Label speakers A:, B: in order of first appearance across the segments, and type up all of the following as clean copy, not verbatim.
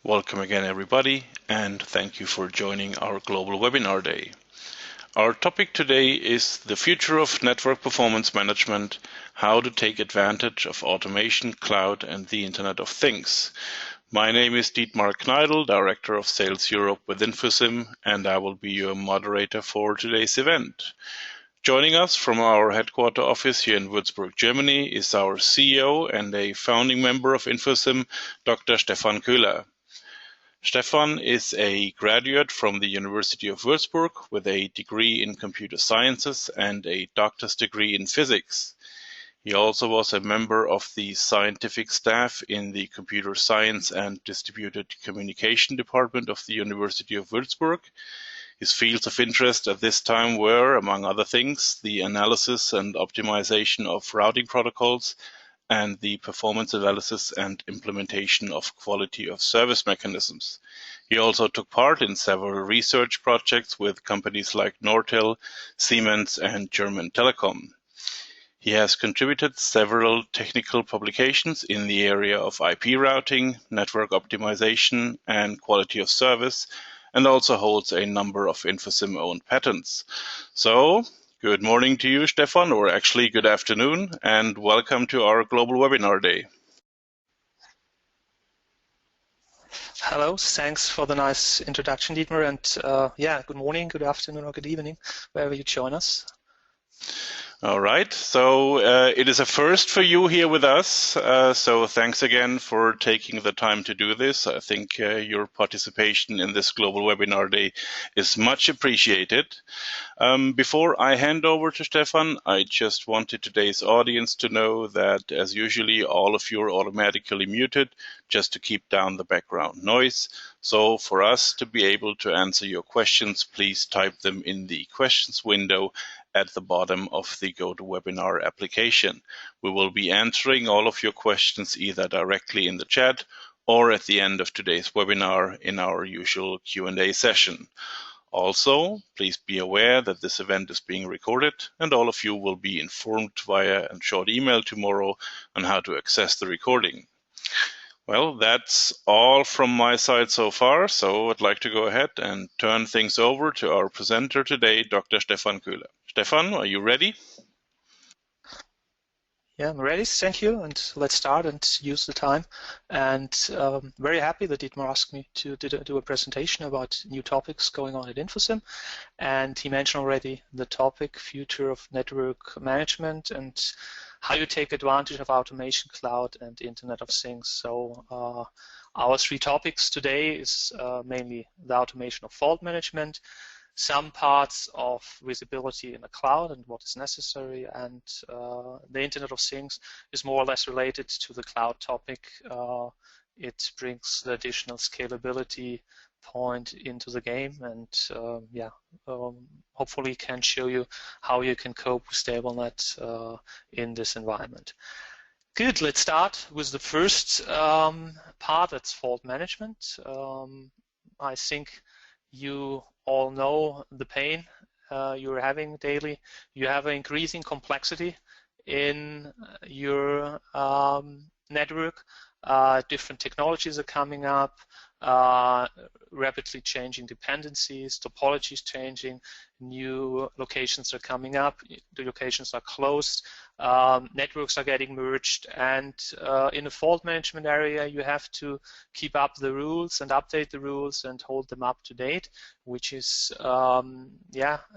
A: Welcome again, everybody, and thank you for joining our global webinar day. Our topic today is the future of network performance management, how to take advantage of automation, cloud, and the Internet of Things. My name is Dietmar Kneidl, Director of Sales Europe with Infosim, and I will be your moderator for today's event. Joining us from our headquarter office here in Würzburg, Germany, is our CEO and a founding member of Infosim, Dr. Stefan Koehler. Stefan is a graduate from the University of Würzburg with a degree in computer sciences and a doctor's degree in physics. He also was a member of the scientific staff in the Computer Science and Distributed Communication Department of the University of Würzburg. His fields of interest at this time were, among other things, the analysis and optimization of routing protocols and the performance analysis and implementation of quality of service mechanisms. He also took part in several research projects with companies like Nortel, Siemens, and German Telecom. He has contributed several technical publications in the area of IP routing, network optimization, and quality of service, and also holds a number of Infosim-owned patents. So, good morning to you, Stefan, or actually good afternoon, and welcome to our global webinar day.
B: Hello, thanks for the nice introduction, Dietmar, and good morning, good afternoon, or good evening, wherever you join us.
A: All right, so it is a first for you here with us, so thanks again for taking the time to do this. I think your participation in this global webinar day is much appreciated. Before I hand over to Stefan, I just wanted today's audience to know that, as usually, all of you are automatically muted just to keep down the background noise. So for us to be able to answer your questions, please type them in the questions window at the bottom of the GoToWebinar application. We will be answering all of your questions either directly in the chat or at the end of today's webinar in our usual Q&A session. Also, please be aware that this event is being recorded and all of you will be informed via a short email tomorrow on how to access the recording. Well, that's all from my side so far, so I'd like to go ahead and turn things over to our presenter today, Dr. Stefan Koehler. Stefan, are you ready?
B: Yeah, I'm ready, thank you, and let's start and use the time. And very happy that Dietmar asked me to do a presentation about new topics going on at Infosim. And he mentioned already the topic, future of network management, and how you take advantage of automation, cloud, and Internet of Things. So our three topics today is mainly the automation of fault management, some parts of visibility in the cloud and what is necessary, and the Internet of Things is more or less related to the cloud topic. It brings the additional scalability point into the game, and hopefully can show you how you can cope with StableNet in this environment. Good, let's start with the first part, that's fault management. I think you all know the pain you're having daily. You have an increasing complexity in your network. Different technologies are coming up, rapidly changing dependencies, topologies changing, new locations are coming up, the locations are closed, networks are getting merged, and in the fault management area you have to keep up the rules and update the rules and hold them up to date, which is a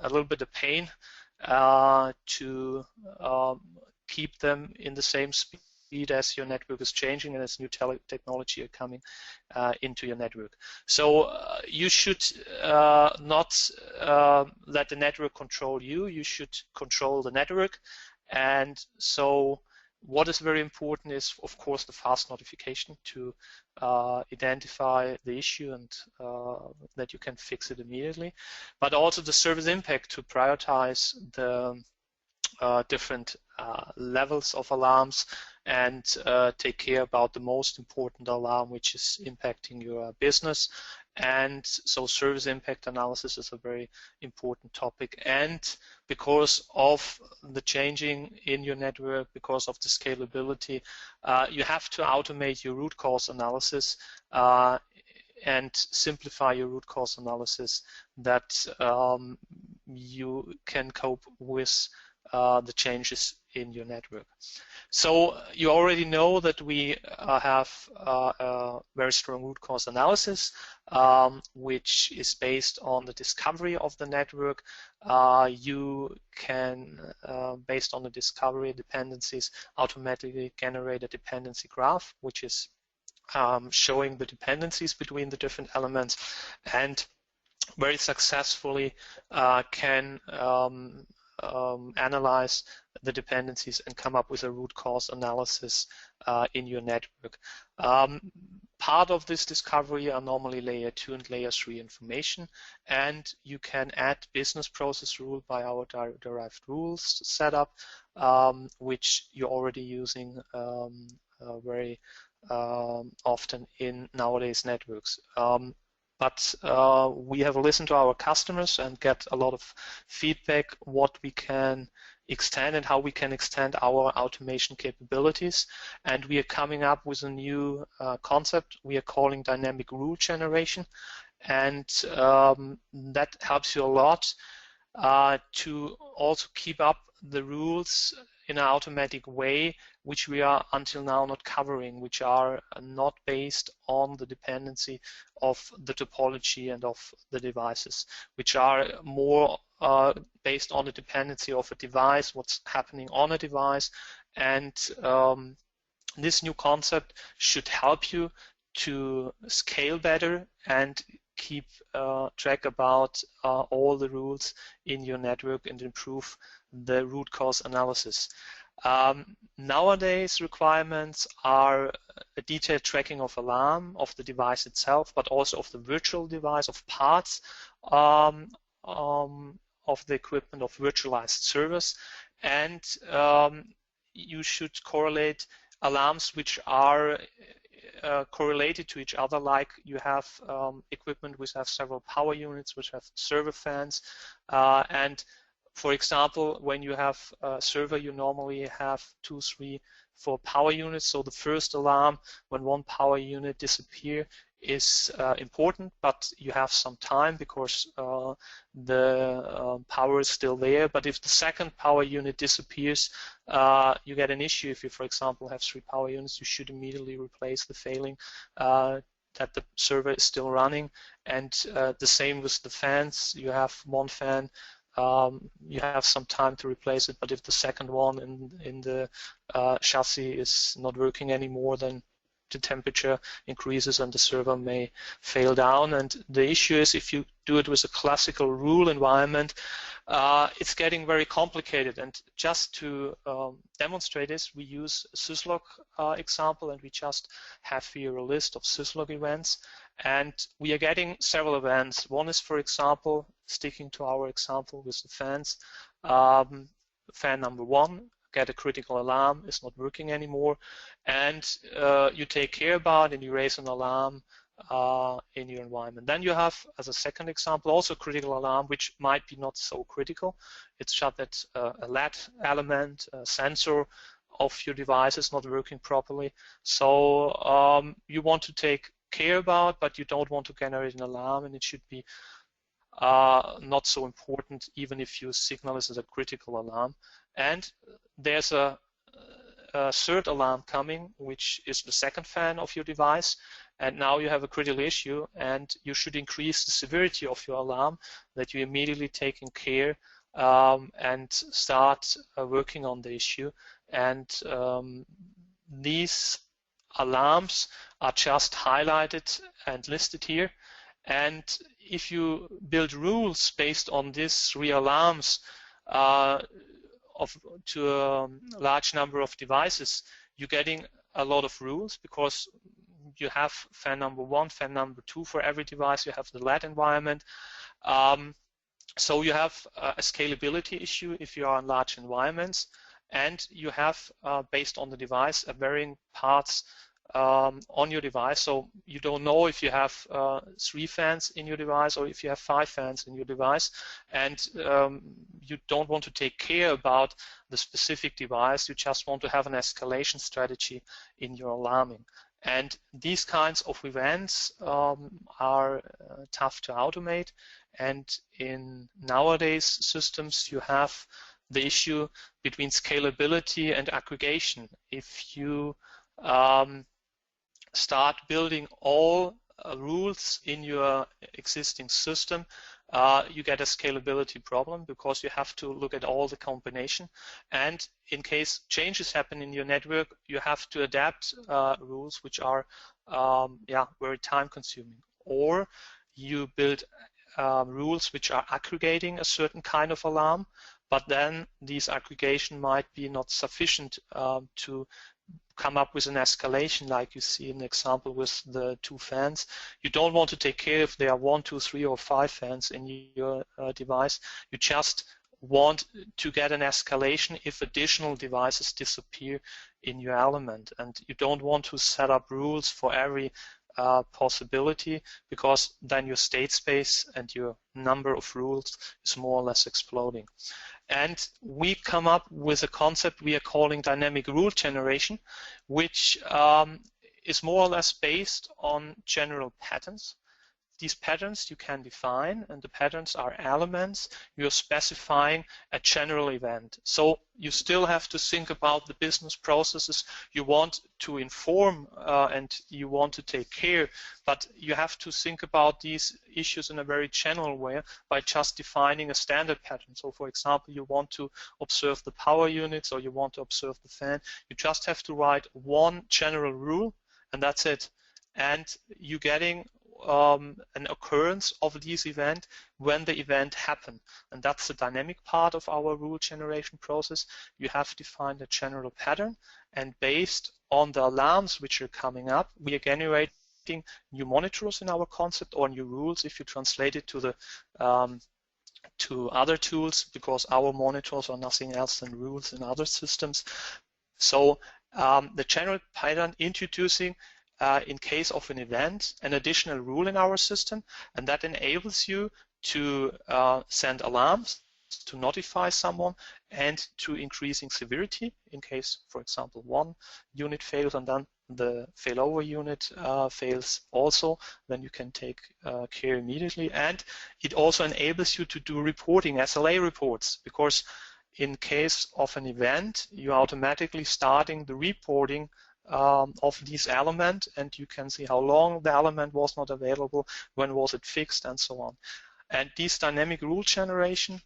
B: little bit of pain to keep them in the same speed as your network is changing and as new technology are coming into your network. So you should not let the network control you. You should control the network. And so what is very important is, of course, the fast notification to identify the issue and that you can fix it immediately, but also the service impact to prioritize the different levels of alarms and take care about the most important alarm which is impacting your business. And so service impact analysis is a very important topic. And because of the changing in your network, because of the scalability, you have to automate your root cause analysis and simplify your root cause analysis, that you can cope with the changes in your network. So you already know that we have a very strong root cause analysis, which is based on the discovery of the network. You can, based on the discovery dependencies, automatically generate a dependency graph, which is showing the dependencies between the different elements, and very successfully can analyze the dependencies and come up with a root cause analysis in your network. Part of this discovery are normally layer 2 and layer 3 information, and you can add business process rule by our derived rules setup, which you're already using very often in nowadays networks. But we have listened to our customers and get a lot of feedback what we can extend and how we can extend our automation capabilities. And we are coming up with a new concept we are calling dynamic rule generation. And that helps you a lot to also keep up the rules in an automatic way, which we are until now not covering, which are not based on the dependency of the topology and of the devices, which are more based on the dependency of a device, what's happening on a device. And this new concept should help you to scale better and keep track about all the rules in your network and improve the root cause analysis. Nowadays, requirements are a detailed tracking of alarm of the device itself, but also of the virtual device, of parts of the equipment, of virtualized servers, and you should correlate alarms which are correlated to each other, like you have equipment which have several power units, which have server fans, and for example, when you have a server, you normally have 2, 3, 4 power units. So the first alarm when one power unit disappears is important, but you have some time because the power is still there. But if the second power unit disappears, you get an issue. If you, for example, have 3 power units, you should immediately replace the failing that the server is still running. And the same with the fans. You have one fan, you have some time to replace it, but if the second one in the chassis is not working anymore, then the temperature increases and the server may fail down. And the issue is, if you do it with a classical rule environment, it's getting very complicated. And just to demonstrate this, we use a syslog example, and we just have here a list of syslog events. And we are getting several events. One is, for example, sticking to our example with the fans, fan number 1, get a critical alarm, is not working anymore, and you take care about and you raise an alarm in your environment. Then you have, as a second example, also a critical alarm, which might be not so critical. It's just that a LED element, a sensor of your device is not working properly. So you want to take care about, but you don't want to generate an alarm, and it should be not so important, even if your signal is as a critical alarm. And there's a third alarm coming, which is the second fan of your device, and now you have a critical issue, and you should increase the severity of your alarm, that you immediately taking care and start working on the issue. And these alarms are just highlighted and listed here. And if you build rules based on these 3 alarms to a large number of devices, you're getting a lot of rules, because you have fan number 1, fan number 2 for every device. You have the LED environment. So you have a scalability issue if you are in large environments, and you have, based on the device, a varying parts on your device. So you don't know if you have 3 fans in your device or if you have 5 fans in your device, and you don't want to take care about the specific device. You just want to have an escalation strategy in your alarming. And these kinds of events are tough to automate. And in nowadays systems, you have the issue between scalability and aggregation. If you start building all rules in your existing system, you get a scalability problem because you have to look at all the combination. And in case changes happen in your network, you have to adapt rules which are very time consuming. Or you build rules which are aggregating a certain kind of alarm, but then these aggregation might be not sufficient to come up with an escalation, like you see in the example with the 2 fans. You don't want to take care if there are 1, 2, 3, or 5 fans in your device. You just want to get an escalation if additional devices disappear in your element. And you don't want to set up rules for every possibility, because then your state space and your number of rules is more or less exploding. And we come up with a concept we are calling dynamic rule generation, which is more or less based on general patterns. These patterns you can define, and the patterns are elements. You're specifying a general event. So you still have to think about the business processes you want to inform and you want to take care, but you have to think about these issues in a very general way by just defining a standard pattern. So for example, you want to observe the power units or you want to observe the fan. You just have to write one general rule and that's it. And you're getting an occurrence of this event when the event happened. And that's the dynamic part of our rule generation process. You have defined a general pattern, and based on the alarms which are coming up, we are generating new monitors in our concept, or new rules if you translate it to the to other tools, because our monitors are nothing else than rules in other systems. So the general pattern introducing in case of an event, an additional rule in our system, and that enables you to send alarms, to notify someone, and to increasing severity in case, for example, one unit fails and then the failover unit fails also, then you can take care immediately. And it also enables you to do reporting, SLA reports, because in case of an event, you're automatically starting the reporting of this element, and you can see how long the element was not available, when was it fixed, and so on. And this dynamic rule generation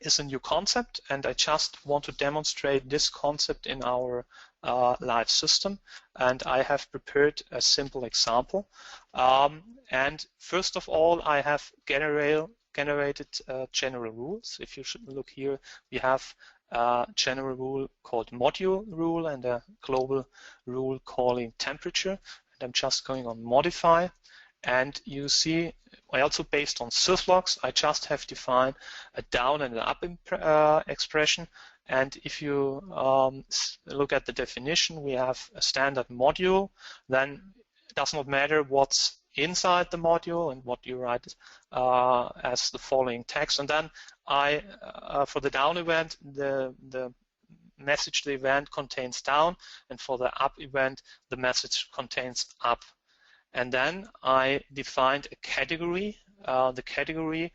B: is a new concept, and I just want to demonstrate this concept in our live system, and I have prepared a simple example. And first of all, I have generated general rules. If you should look here, we have a general rule called module rule and a global rule calling temperature. And I'm just going on modify, and you see I also, based on syslogs, I just have defined a down and an up expression. And if you look at the definition, we have a standard module. Then it does not matter what's inside the module and what you write as the following text. And then I, for the down event, the message the event contains down, and for the up event, the message contains up. And then I defined a category. The category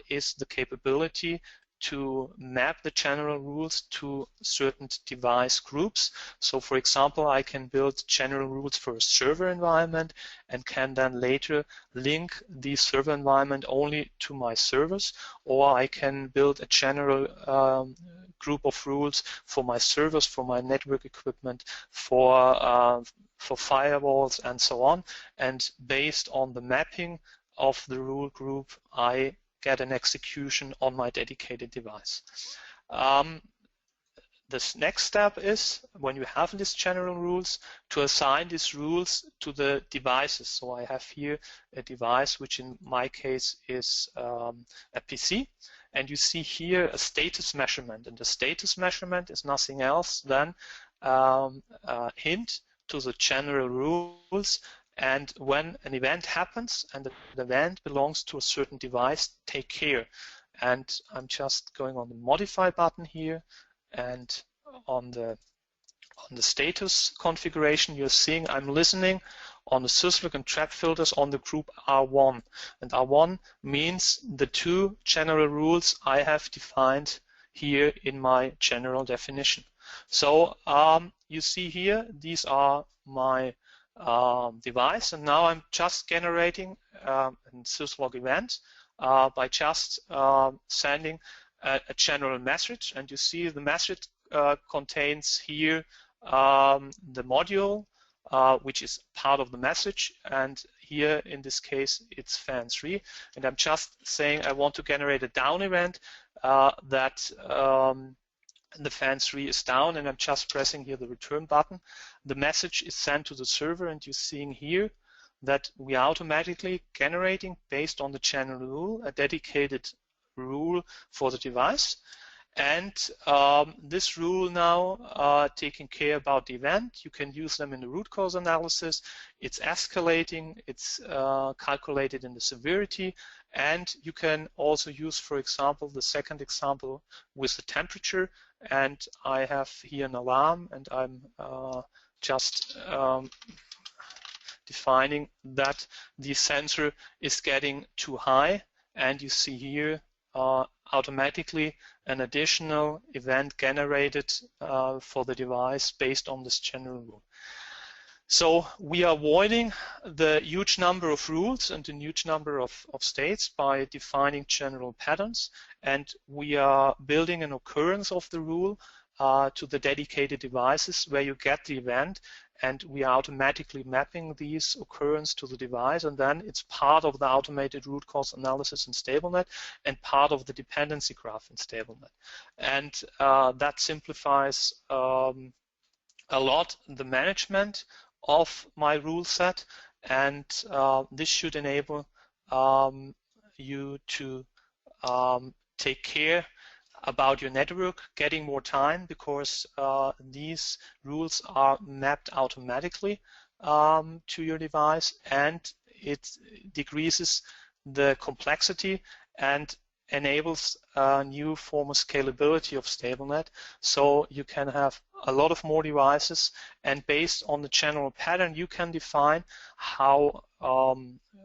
B: is the capability to map the general rules to certain device groups. So for example, I can build general rules for a server environment and can then later link the server environment only to my servers, or I can build a general group of rules for my servers, for my network equipment, for firewalls, and so on. And based on the mapping of the rule group, I get an execution on my dedicated device. This next step is, when you have these general rules, to assign these rules to the devices. So I have here a device, which in my case is a PC, and you see here a status measurement, and the status measurement is nothing else than a hint to the general rules. And when an event happens and the event belongs to a certain device, take care. And I'm just going on the modify button here, and on the status configuration, you're seeing I'm listening on the syslog and trap filters on the group R1. And R1 means the two general rules I have defined here in my general definition. So you see here, these are my device, and now I'm just generating a syslog event by just sending a general message, and you see the message contains here the module, which is part of the message, and here in this case it's fan3, and I'm just saying I want to generate a down event that the fan3 is down, and I'm just pressing here the return button. The message is sent to the server, and you're seeing here that we are automatically generating, based on the general rule, a dedicated rule for the device. And this rule now taking care about the event. You can use them in the root cause analysis. It's escalating, it's calculated in the severity, and you can also use, for example, the second example with the temperature. And I have here an alarm, and I'm just defining that the sensor is getting too high, and you see here automatically an additional event generated for the device based on this general rule. So we are avoiding the huge number of rules and the huge number of states by defining general patterns, and we are building an occurrence of the rule to the dedicated devices where you get the event, and we are automatically mapping these occurrence to the device, and then it's part of the automated root cause analysis in StableNet and part of the dependency graph in StableNet. And that simplifies a lot the management of my rule set, and this should enable you to take care about your network, getting more time, because these rules are mapped automatically to your device, and it decreases the complexity and enables a new form of scalability of StableNet. So you can have a lot of more devices, and based on the general pattern, you can define how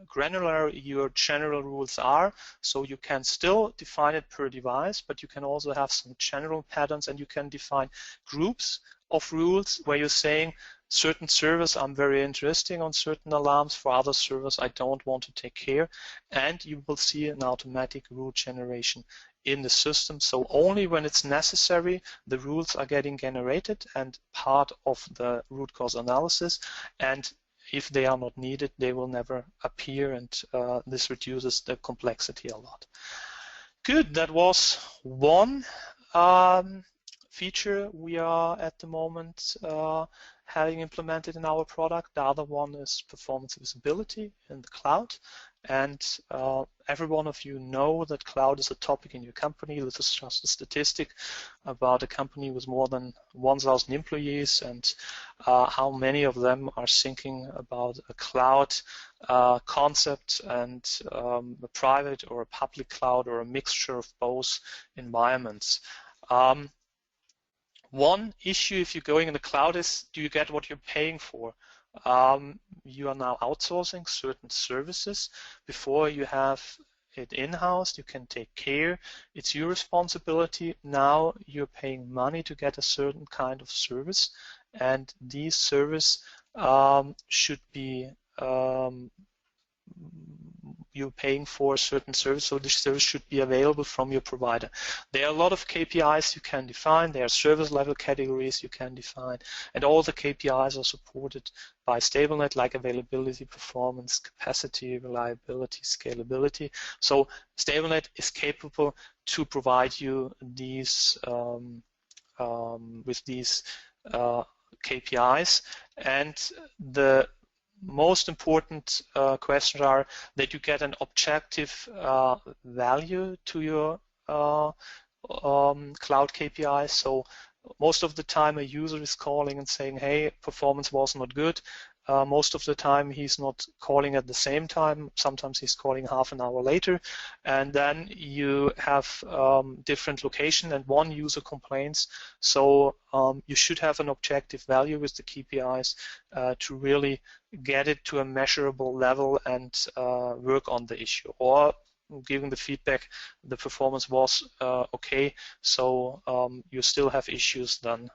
B: granular your general rules are. So you can still define it per device, but you can also have some general patterns, and you can define groups of rules where you're saying certain servers I'm very interested on certain alarms, for other servers I don't want to take care, and you will see an automatic rule generation in the system. So only when it's necessary the rules are getting generated and part of the root cause analysis, and if they are not needed they will never appear, and this reduces the complexity a lot. Good, that was one feature we are at the moment having implemented in our product. The other one is performance visibility in the cloud, and every one of you know that cloud is a topic in your company. This is just a statistic about a company with more than 1,000 employees, and how many of them are thinking about a cloud concept, and a private or a public cloud or a mixture of both environments. One issue if you're going in the cloud is, do you get what you're paying for? You are now outsourcing certain services. Before you have it in-house, you can take care. It's your responsibility. Now you're paying money to get a certain kind of service, and these service should be you're paying for a certain service, so this service should be available from your provider. There are a lot of KPIs you can define, there are service level categories you can define, and all the KPIs are supported by StableNet, like availability, performance, capacity, reliability, scalability. So StableNet is capable to provide you these with these KPIs, and the most important questions are that you get an objective value to your cloud KPI. So most of the time a user is calling and saying, hey, performance was not good. Most of the time he's not calling at the same time. Sometimes he's calling half an hour later. And then you have different location and one user complains. So you should have an objective value with the KPIs to really get it to a measurable level and work on the issue. Or giving the feedback, the performance was okay, so you still have issues, then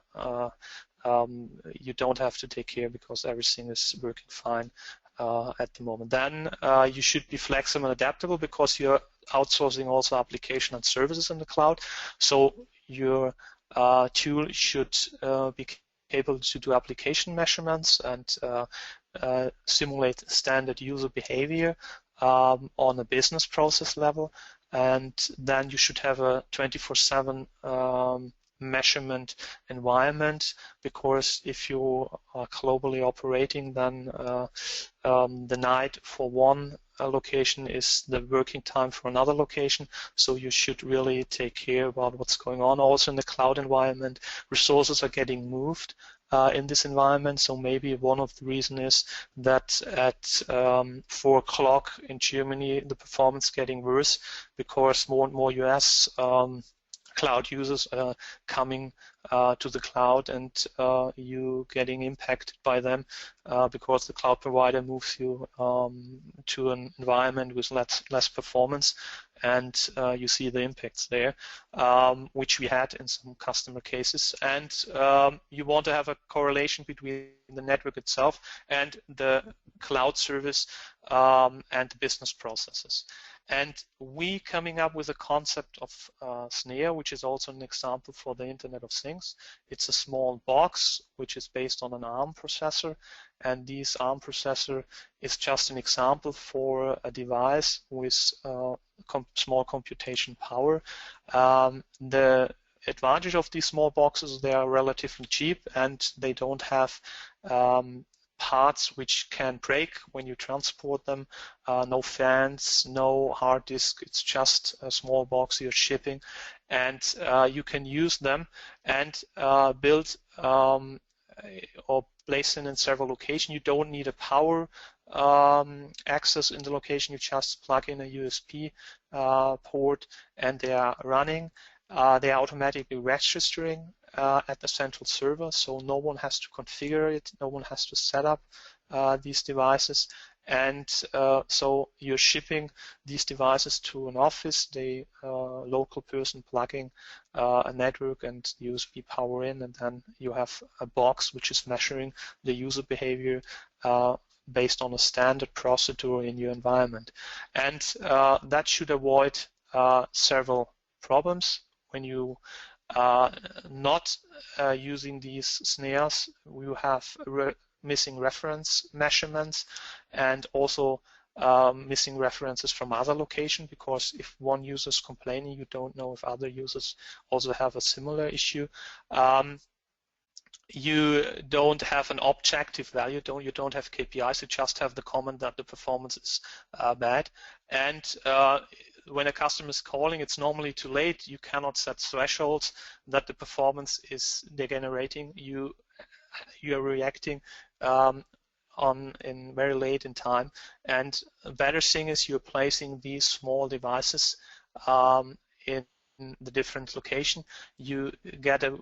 B: you don't have to take care because everything is working fine at the moment. Then you should be flexible and adaptable because you're outsourcing also application and services in the cloud. So your tool should be able to do application measurements and simulate standard user behavior on a business process level, and then you should have a 24/7 measurement environment, because if you are globally operating, then the night for one location is the working time for another location, so you should really take care about what's going on. Also in the cloud environment, resources are getting moved in this environment, so maybe one of the reasons is that at 4 o'clock in Germany the performance is getting worse because more and more US cloud users are coming to the cloud, and you getting impacted by them because the cloud provider moves you to an environment with less performance, and you see the impacts there, which we had in some customer cases. And you want to have a correlation between the network itself and the cloud service and the business processes. And we coming up with a concept of Snare, which is also an example for the Internet of Things. It's a small box which is based on an ARM processor, and this ARM processor is just an example for a device with small computation power. The advantage of these small boxes, they are relatively cheap and they don't have parts which can break when you transport them, no fans, no hard disk, it's just a small box you're shipping, and you can use them and build or place them in several locations. You don't need a power access in the location, you just plug in a USB port and they are running. They are automatically registering at the central server, so no one has to configure it, no one has to set up these devices, and so you're shipping these devices to an office, the local person plugging a network and USB power in, and then you have a box which is measuring the user behavior based on a standard procedure in your environment. And that should avoid several problems. When you not using these snares, you have missing reference measurements and also missing references from other locations, because if one user is complaining, you don't know if other users also have a similar issue. You don't have an objective value, you don't have KPIs, you just have the comment that the performance is bad. And when a customer is calling, it's normally too late. You cannot set thresholds that the performance is degenerating. You are reacting in very late in time. And a better thing is you're placing these small devices in the different location. You get a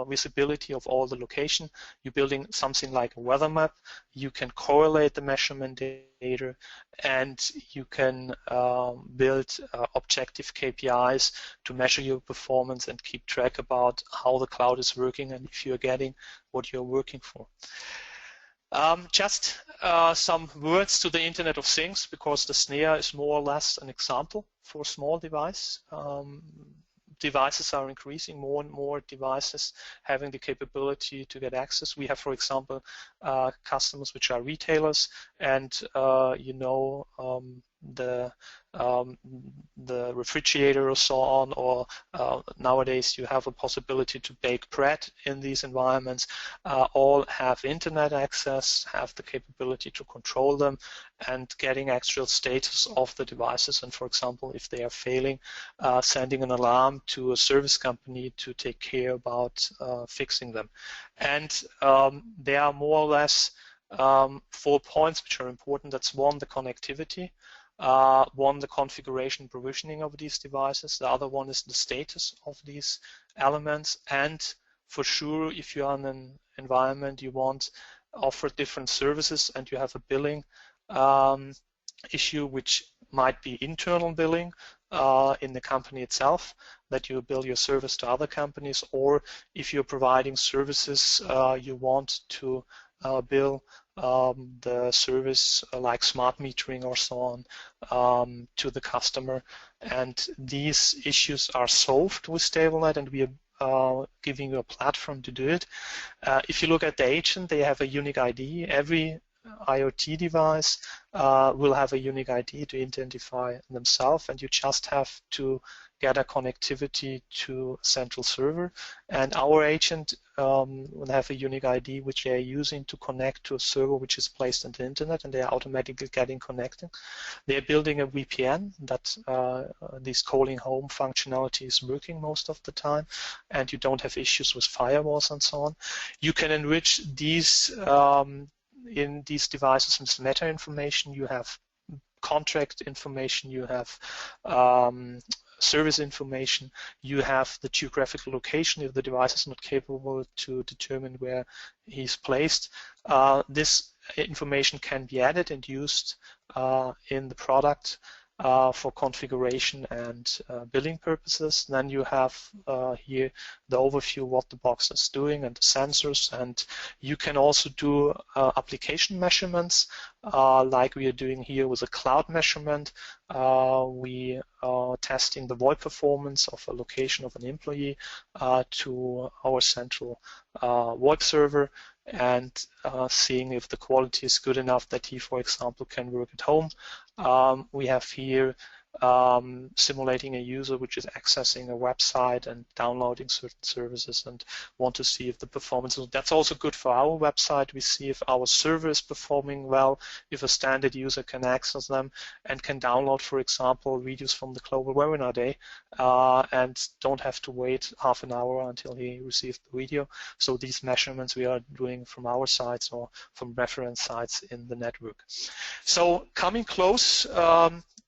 B: visibility of all the location. You're building something like a weather map. You can correlate the measurement data, and you can build objective KPIs to measure your performance and keep track about how the cloud is working and if you're getting what you're working for. Just some words to the Internet of Things, because the Snare is more or less an example for a small device. Devices are increasing, more and more devices having the capability to get access. We have, for example, customers which are retailers, and the refrigerator or so on, or nowadays you have a possibility to bake bread in these environments, all have internet access, have the capability to control them, and getting actual status of the devices. And for example, if they are failing, sending an alarm to a service company to take care about fixing them. And there are more or less 4 points which are important. That's one, the connectivity. One, the configuration and provisioning of these devices. The other one is the status of these elements. And for sure, if you are in an environment you want offer different services and you have a billing issue, which might be internal billing in the company itself, that you bill your service to other companies, or if you're providing services, you want to bill the service like smart metering or so on to the customer. And these issues are solved with StableNet, and we are giving you a platform to do it. If you look at the agent, they have a unique ID. Every IoT device will have a unique ID to identify themselves, and you just have to get a connectivity to a central server. And our agent will have a unique ID which they are using to connect to a server which is placed on the internet, and they are automatically getting connected. They are building a VPN that this calling home functionality is working most of the time, and you don't have issues with firewalls and so on. You can enrich these in these devices with meta information. You have contract information, you have service information, you have the geographical location if the device is not capable to determine where he's placed. This information can be added and used in the product for configuration and billing purposes. Then you have here the overview what the box is doing and the sensors, and you can also do application measurements like we are doing here with a cloud measurement. We are testing the VoIP performance of a location of an employee to our central VoIP server, and seeing if the quality is good enough that he, for example, can work at home. We have here simulating a user which is accessing a website and downloading certain services and want to see if the performance is. That's also good for our website. We see if our server is performing well, if a standard user can access them and can download, for example, videos from the global webinar day and don't have to wait half an hour until he receives the video. So these measurements we are doing from our sites or from reference sites in the network. So coming close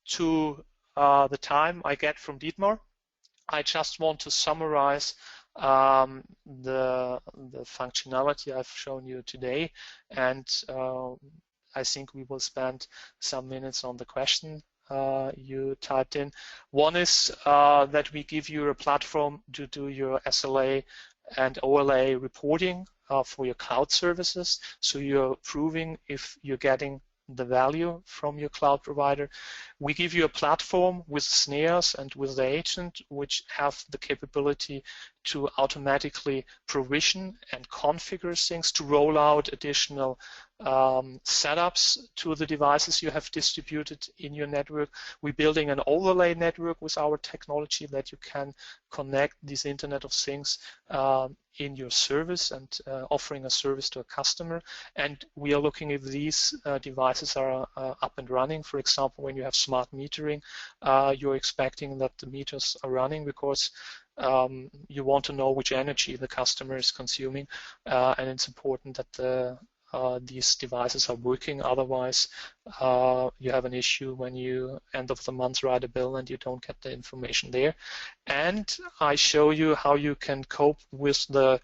B: to the time I get from Dietmar, I just want to summarize the functionality I've shown you today, and I think we will spend some minutes on the question you typed in. One is that we give you a platform to do your SLA and OLA reporting for your cloud services, so you're proving if you're getting the value from your cloud provider. We give you a platform with snares and with the agent which have the capability to automatically provision and configure things, to roll out additional setups to the devices you have distributed in your network. We're building an overlay network with our technology that you can connect this Internet of Things in your service and offering a service to a customer. And we are looking if these devices are up and running. For example, when you have smart metering, you're expecting that the meters are running because you want to know which energy the customer is consuming, and it's important that these devices are working. Otherwise, you have an issue when you end of the month write a bill and you don't get the information there. And I show you how you can cope with the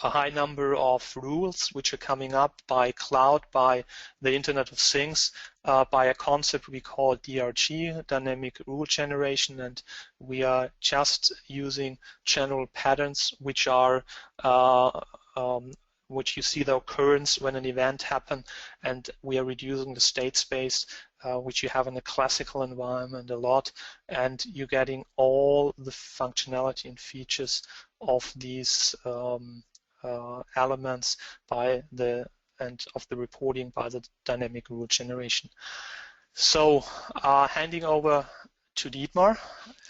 B: a high number of rules which are coming up by cloud, by the Internet of Things, by a concept we call DRG, Dynamic Rule Generation, and we are just using general patterns which are which you see the occurrence when an event happens, and we are reducing the state space which you have in a classical environment a lot, and you're getting all the functionality and features of these elements by the and of the reporting by the dynamic rule generation. So handing over to Dietmar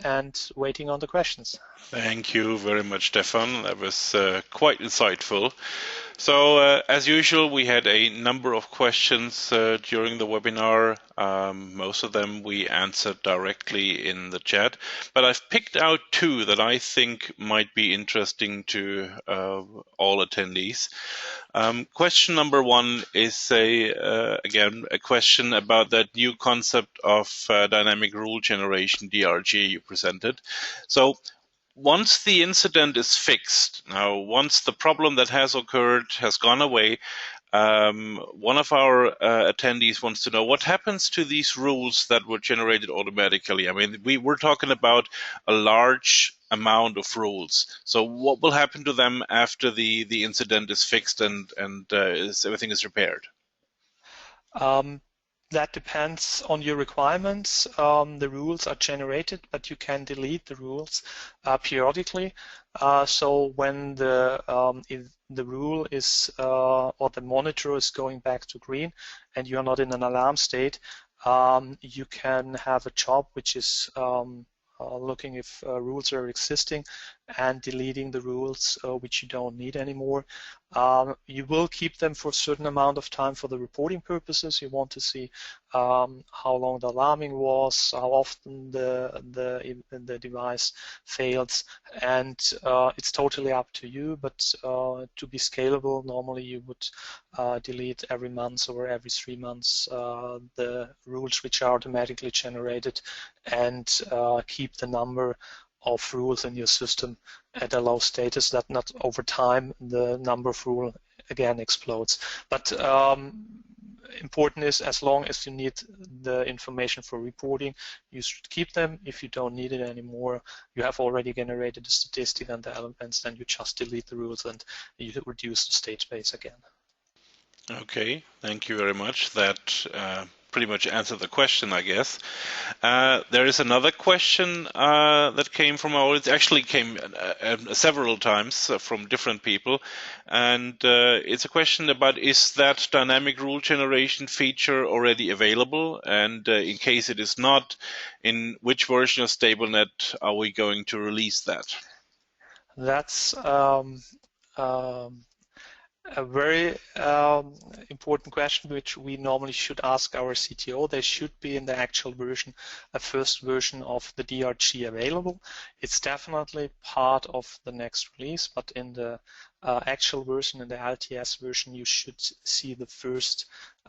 B: and waiting on the questions.
A: Thank you very much, Stefan. That was quite insightful. So, as usual, we had a number of questions during the webinar. Most of them we answered directly in the chat, but I've picked out two that I think might be interesting to all attendees. Question number one is again a question about that new concept of dynamic rule generation, DRG, you presented. So, once the incident is fixed, now once the problem that has occurred has gone away, one of our attendees wants to know what happens to these rules that were generated automatically. I mean, we're talking about a large amount of rules. So what will happen to them after the incident is fixed and everything is repaired?
B: That depends on your requirements. The rules are generated, but you can delete the rules periodically. So when if the rule is or the monitor is going back to green and you're not in an alarm state, you can have a job which is looking if rules are existing and deleting the rules which you don't need anymore. You will keep them for a certain amount of time for the reporting purposes. You want to see how long the alarming was, how often the device fails, and it's totally up to you. But to be scalable, normally you would delete every month or every 3 months the rules which are automatically generated, and keep the number of rules in your system at a low status, that not over time the number of rules again explodes. But important is, as long as you need the information for reporting, you should keep them. If you don't need it anymore, you have already generated the statistic and the elements, then you just delete the rules and you reduce the state space again.
A: Okay, thank you very much. That pretty much answered the question, I guess. There is another question that came from our audience. Actually came several times from different people, and it's a question about, is that dynamic rule generation feature already available? And in case it is not, in which version of StableNet are we going to release that?
B: That's a very important question, which we normally should ask our CTO. There should be in the actual version a first version of the DRG available. It's definitely part of the next release, but in the actual version, in the LTS version, you should see the first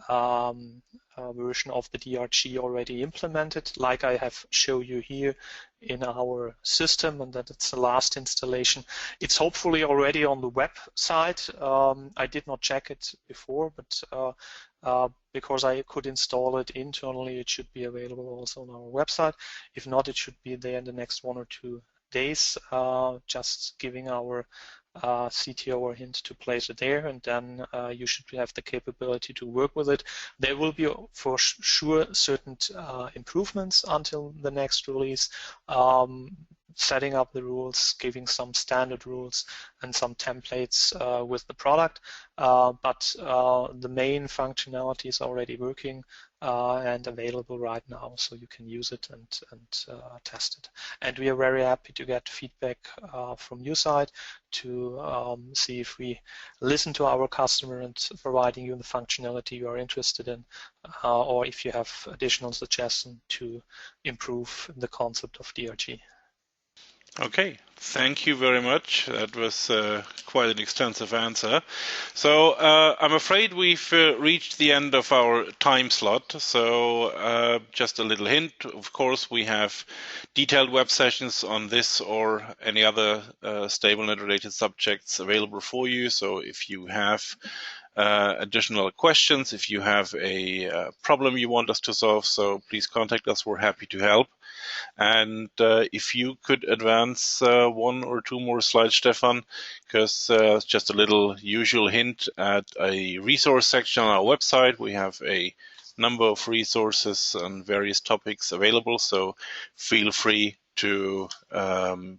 B: version of the DRG already implemented, like I have shown you here in our system, and that it's the last installation. It's hopefully already on the website. I did not check it before, but because I could install it internally, it should be available also on our website. If not, it should be there in the next 1 or 2 days, just giving our CTO a hint to place it there, and then you should have the capability to work with it. There will be for sure certain improvements until the next release, setting up the rules, giving some standard rules and some templates with the product, but the main functionality is already working and available right now, so you can use it and test it. And we are very happy to get feedback from your side to see if we listen to our customer and providing you the functionality you are interested in, or if you have additional suggestions to improve the concept of DRG.
A: Okay, thank you very much. That was quite an extensive answer. So I'm afraid we've reached the end of our time slot. So just a little hint, of course, we have detailed web sessions on this or any other StableNet related subjects available for you. So if you have additional questions, if you have a problem you want us to solve, so please contact us. We're happy to help. And if you could advance 1 or 2 more slides, Stefan, because just a little usual hint at a resource section on our website. We have a number of resources on various topics available, so feel free to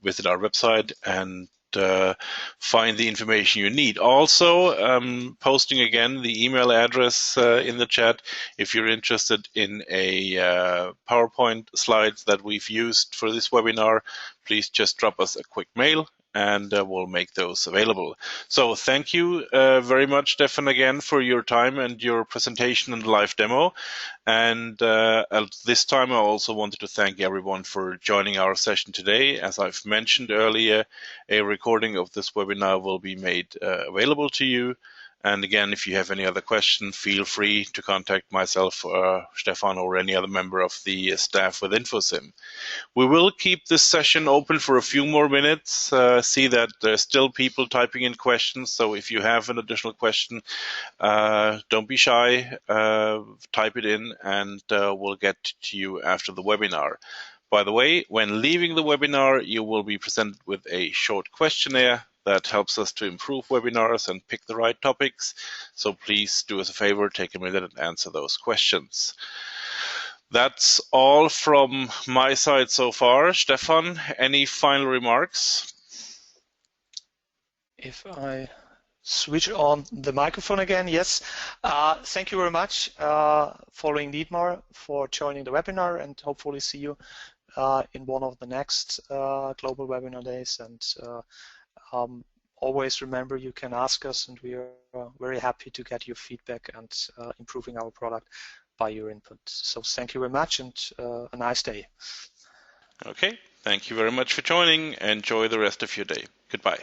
A: visit our website and find the information you need. Also, posting again the email address in the chat if you're interested in a PowerPoint slides that we've used for this webinar. Please just drop us a quick mail and we'll make those available. So thank you very much, Stefan, again for your time and your presentation and live demo. And at this time, I also wanted to thank everyone for joining our session today. As I've mentioned earlier, a recording of this webinar will be made available to you. And again, if you have any other questions, feel free to contact myself, Stefan, or any other member of the staff with Infosim. We will keep this session open for a few more minutes. See that there's still people typing in questions. So if you have an additional question, don't be shy. Type it in and we'll get to you after the webinar. By the way, when leaving the webinar, you will be presented with a short questionnaire that helps us to improve webinars and pick the right topics. So please do us a favor, take a minute and answer those questions. That's all from my side so far. Stefan, any final remarks?
B: If I switch on the microphone again, yes. Thank you very much, following Dietmar, for joining the webinar, and hopefully see you in one of the next global webinar days. And always remember, you can ask us, and we are very happy to get your feedback and improving our product by your input. So thank you very much, and a nice day.
A: Okay, thank you very much for joining. Enjoy the rest of your day. Goodbye.